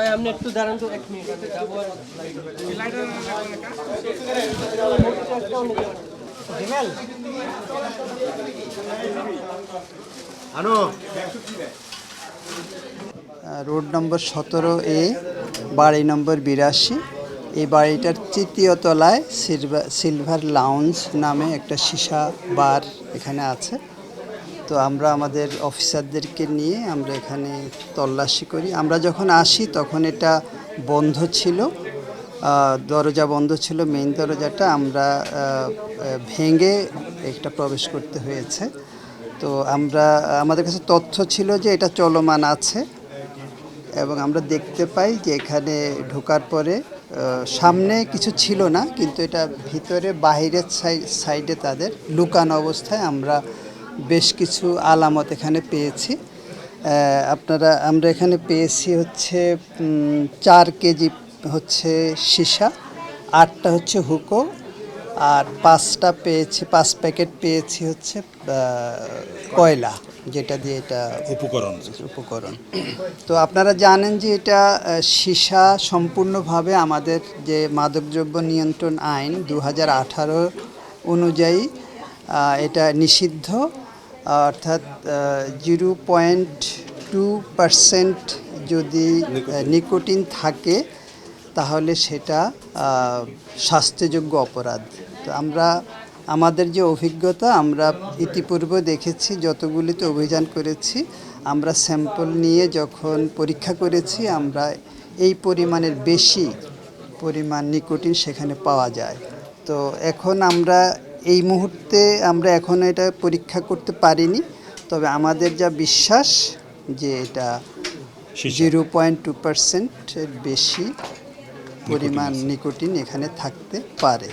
ভাই আপনি একটু দাঁড়ান তো 1 মিনিট আমি যাবো আর রোড নম্বর 17A, বাড়ি নম্বর 82। এই বাড়িটার তৃতীয় তলায় সিলভার লাউঞ্জ নামে একটা সীসা বার এখানে আছে। তো আমরা আমাদের অফিসারদেরকে নিয়ে আমরা এখানে তল্লাশি করি। আমরা যখন আসি তখন এটা বন্ধ ছিল, দরজা বন্ধ ছিল, মেইন দরজাটা আমরা ভেঙে একটা প্রবেশ করতে হয়েছে। তো আমাদের কাছে তথ্য ছিল যে এটা চলমান আছে এবং আমরা দেখতে পাই যে এখানে ঢোকার পরে সামনে কিছু ছিল না, কিন্তু এটা ভিতরে বাহিরের সাইডে তাদের লুকানো অবস্থায় আমরা বেশ কিছু আলামত এখানে পেয়েছি। আমরা এখানে পেয়েছি হচ্ছে 4 কেজি হচ্ছে সীসা, 8টা হচ্ছে হুকো, আর 5 প্যাকেট পেয়েছি হচ্ছে কয়লা, যেটা দিয়ে এটা উপকরণ। তো আপনারা জানেন যে এটা সীসা সম্পূর্ণভাবে আমাদের যে মাদকদ্রব্য নিয়ন্ত্রণ আইন 2018 অনুযায়ী এটা নিষিদ্ধ, অর্থাৎ 0.2% যদি নিকোটিন থাকে তাহলে সেটা শাস্তিযোগ্য অপরাধ। তো আমাদের যে অভিজ্ঞতা, আমরা ইতিপূর্বে দেখেছি যতগুলিতে অভিযান করেছি, আমরা স্যাম্পল নিয়ে যখন পরীক্ষা করেছি আমরা এই পরিমাণের বেশি পরিমাণ নিকোটিন সেখানে পাওয়া যায়। তো এখন এই মুহূর্তে আমরা এখন এটা পরীক্ষা করতে পারিনি, তবে আমাদের যা বিশ্বাস যে এটা 0.2% বেশি পরিমাণ নিকোটিন এখানে থাকতে পারে।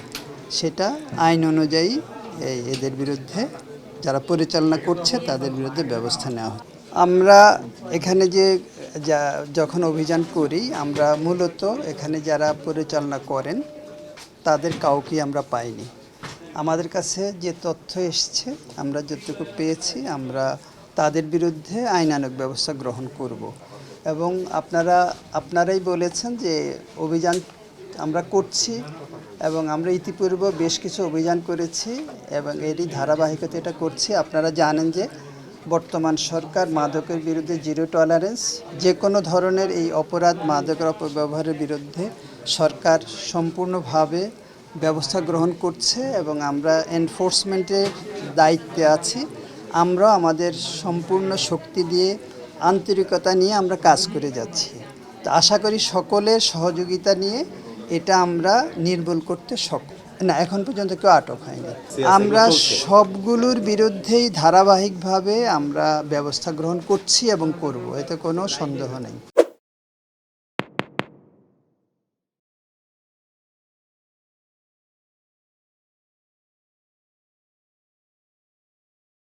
সেটা আইন অনুযায়ী এদের বিরুদ্ধে, যারা পরিচালনা করছে তাদের বিরুদ্ধে ব্যবস্থা নেওয়া হয়। আমরা এখানে যখন অভিযান করি, আমরা মূলত এখানে যারা পরিচালনা করেন তাদের কাউকেই আমরা পাইনি। আমাদের কাছে যে তথ্য এসছে, আমরা যতটুকু পেয়েছি, আমরা তাদের বিরুদ্ধে আইনানুগ ব্যবস্থা গ্রহণ করব। এবং আপনারাই বলেছেন যে অভিযান আমরা করছি, এবং আমরা ইতিপূর্বে বেশ কিছু অভিযান করেছি এবং এরই ধারাবাহিকতা এটা করছি। আপনারা জানেন যে বর্তমান সরকার মাদকের বিরুদ্ধে জিরো টলারেন্স, যে কোনো ধরনের এই অপরাধ, মাদকের অপব্যবহারের বিরুদ্ধে সরকার সম্পূর্ণভাবে ব্যবস্থা গ্রহণ করছে এবং আমরা এনফোর্সমেন্টের দায়িত্বে আছি। আমরা আমাদের সম্পূর্ণ শক্তি দিয়ে, আন্তরিকতা নিয়ে আমরা কাজ করে যাচ্ছি। তো আশা করি সকলের সহযোগিতা নিয়ে এটা আমরা নির্মূল করতে সক্ষম। না, এখন পর্যন্ত কেউ আটক হয়নি। আমরা সবগুলোর বিরুদ্ধেই ধারাবাহিকভাবে আমরা ব্যবস্থা গ্রহণ করছি এবং করব, এতে কোনো সন্দেহ নেই।